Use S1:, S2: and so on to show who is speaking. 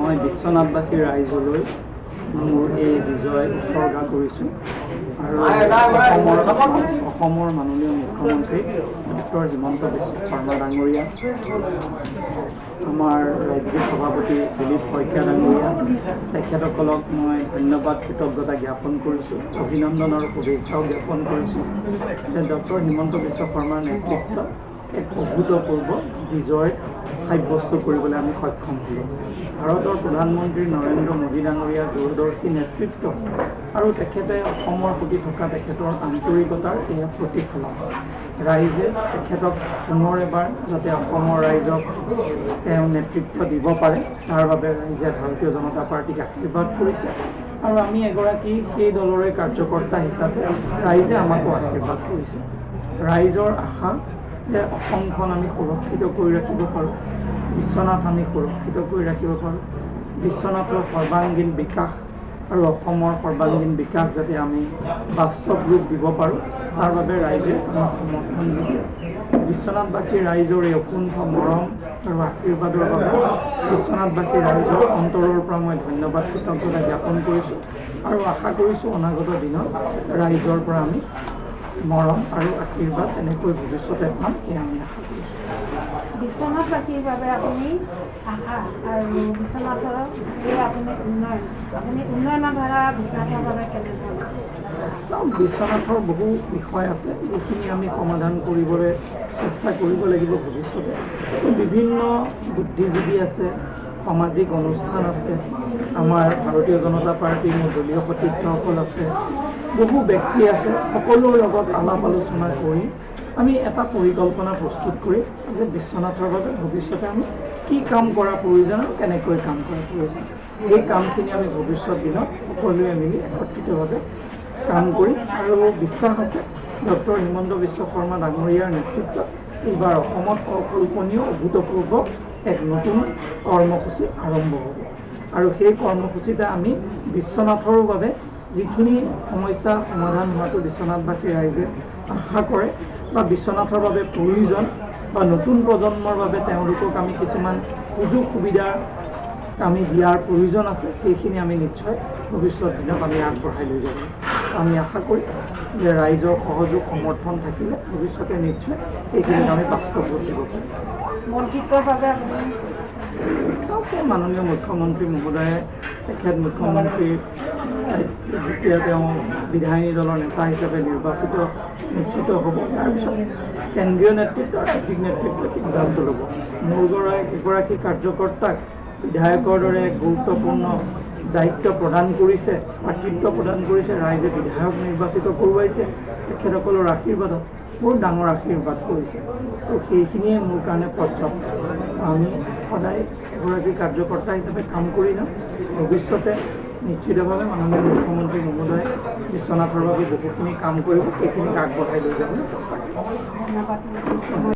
S1: মই বিশ্বনাথবাসী ৰাইজলৈ মোৰ এই বিজয় উৎসৰ্গা কৰিছোঁ আৰু অসমৰ মাননীয় মুখ্যমন্ত্ৰী ডক্টৰ হিমন্ত বিশ্ব শৰ্মা ডাঙৰীয়া, আমাৰ ৰাজ্যিক সভাপতি দিলীপ শইকীয়া ডাঙৰীয়া, তেখেতসকলক মই ধন্যবাদ কৃতজ্ঞতা জ্ঞাপন কৰিছোঁ, অভিনন্দনৰ শুভেচ্ছাও জ্ঞাপন কৰিছোঁ যে ডক্টৰ হিমন্ত বিশ্ব শৰ্মাৰ নেতৃত্বত এক অভূতপূৰ্ব বিজয় সাব্যস্ত কৰিবলৈ আমি সক্ষম হ'লোঁ। ভাৰতৰ প্ৰধানমন্ত্ৰী নৰেন্দ্ৰ মোদী ডাঙৰীয়াৰ দূৰদৰ্শী নেতৃত্ব আৰু তেখেতে অসমৰ প্ৰতি থকা তেখেতৰ আন্তৰিকতাৰ এয়া প্ৰতিফলন। ৰাইজে তেখেতক পুনৰ এবাৰ যাতে অসমৰ ৰাইজক তেওঁ নেতৃত্ব দিব পাৰে তাৰ বাবে ৰাইজে ভাৰতীয় জনতা পাৰ্টীক আশীৰ্বাদ কৰিছে আৰু আমি এগৰাকী সেই দলৰে কাৰ্যকৰ্তা হিচাপে ৰাইজে আমাকো আশীৰ্বাদ কৰিছে। ৰাইজৰ আশা যে অসমখন আমি সুৰক্ষিত কৰি ৰাখিব পাৰোঁ, বিশ্বনাথ আমি সুৰক্ষিত কৰি ৰাখিব পাৰোঁ, বিশ্বনাথৰ সৰ্বাংগীন বিকাশ আৰু অসমৰ সৰ্বাংগীন বিকাশ যাতে আমি বাস্তৱ ৰূপ দিব পাৰোঁ তাৰ বাবে ৰাইজে আমাক সমৰ্থন দিছে। বিশ্বনাথবাসী ৰাইজৰ এই অকুণ্ঠ মৰম আৰু আশীৰ্বাদৰ বাবে বিশ্বনাথবাসী ৰাইজৰ অন্তৰৰ পৰা মই ধন্যবাদ কৃতজ্ঞতা জ্ঞাপন কৰিছোঁ আৰু আশা কৰিছোঁ অনাগত দিনত ৰাইজৰ পৰা আমি মৰম আৰু আশীৰ্বাদ এনেকৈ ভৱিষ্যতে পাম, সেয়া আমি আশা কৰিছোঁ।
S2: বিশ্বনাথবাসীৰ বাবে আপুনি আশা আৰু বিশ্বনাথৰ আপুনি উন্নয়নৰ ধাৰা বিশ্বনাথৰ বাবে কেনেধৰণৰ?
S1: চাওক, বিশ্বনাথৰ বহু বিষয় আছে যিখিনি আমি সমাধান কৰিবলৈ চেষ্টা কৰিব লাগিব ভৱিষ্যতে। বিভিন্ন বুদ্ধিজীৱী আছে, সামাজিক অনুষ্ঠান আছে, আমাৰ ভাৰতীয় জনতা পাৰ্টীৰ মোৰ দলীয় সতীৰ্থসকল আছে, বহু ব্যক্তি আছে, সকলোৰ লগত আলাপ আলোচনা কৰি আমি এটা পৰিকল্পনা প্ৰস্তুত কৰি যে বিশ্বনাথৰ বাবে ভৱিষ্যতে আমি কি কাম কৰা প্ৰয়োজন আৰু কেনেকৈ কাম কৰা প্ৰয়োজন, সেই কামখিনি আমি ভৱিষ্যত দিনত সকলোৱে মিলি একত্ৰিতভাৱে কাম কৰিম আৰু বিশ্বাস আছে ডক্টৰ হিমন্ত বিশ্ব শৰ্মা ডাঙৰীয়াৰ নেতৃত্বত এইবাৰ অসমত অকল্পনীয় অভূতপূৰ্ব এক নতুন কৰ্মসূচী আৰম্ভ হ'ব আৰু সেই কৰ্মসূচীতে আমি বিশ্বনাথৰ বাবে যিখিনি সমস্যা সমাধান হোৱাটো বিশ্বনাথবাসী ৰাইজে আশা কৰে বা বিশ্বনাথৰ বাবে প্ৰয়োজন বা নতুন প্ৰজন্মৰ বাবে তেওঁলোকক আমি কিছুমান সুযোগ সুবিধা আমি দিয়াৰ প্ৰয়োজন আছে, সেইখিনি আমি নিশ্চয় ভৱিষ্যত দিনত আমি আগবঢ়াই লৈ যাব। আমি আশা কৰিম যে ৰাইজৰ সহযোগ সমৰ্থন থাকিলে ভৱিষ্যতে নিশ্চয় এইখিনিক আমি বাস্তৱ ৰূপ দিব পাৰিম।
S2: মন্ত্ৰিত্বৰ বাবে
S1: চাওক, মাননীয় মুখ্যমন্ত্ৰী মহোদয়ে তেখেত মুখ্যমন্ত্ৰী যেতিয়া তেওঁ বিধায়িনী দলৰ নেতা হিচাপে নিশ্চিত হ'ব, তাৰপিছত কেন্দ্ৰীয় নেতৃত্ব ৰাজ্যিক নেতৃত্বই সিদ্ধান্ত ল'ব। মোৰ এগৰাকী কাৰ্যকৰ্তাক বিধায়কৰ দৰে গুৰুত্বপূৰ্ণ দায়িত্ব প্ৰদান কৰিছে, কৰ্তৃত্ব প্ৰদান কৰিছে, ৰাইজে বিধায়ক নিৰ্বাচিত কৰোৱাইছে, তেখেতসকলৰ আশীৰ্বাদত বহুত ডাঙৰ আশীৰ্বাদ কৰিছে, তো সেইখিনিয়ে মোৰ কাৰণে পৰ্যাপ্ত। আমি সদায় এগৰাকী কাৰ্যকৰ্তা হিচাপে কাম কৰি যাম। ভৱিষ্যতে নিশ্চিতভাৱে মাননীয় মুখ্যমন্ত্ৰী মহোদয়ে বিশ্বনাথৰ বাবে বহুখিনি কাম কৰিব, সেইখিনিক আগবঢ়াই লৈ যাবলৈ চেষ্টা কৰিম।
S2: ধন্যবাদ।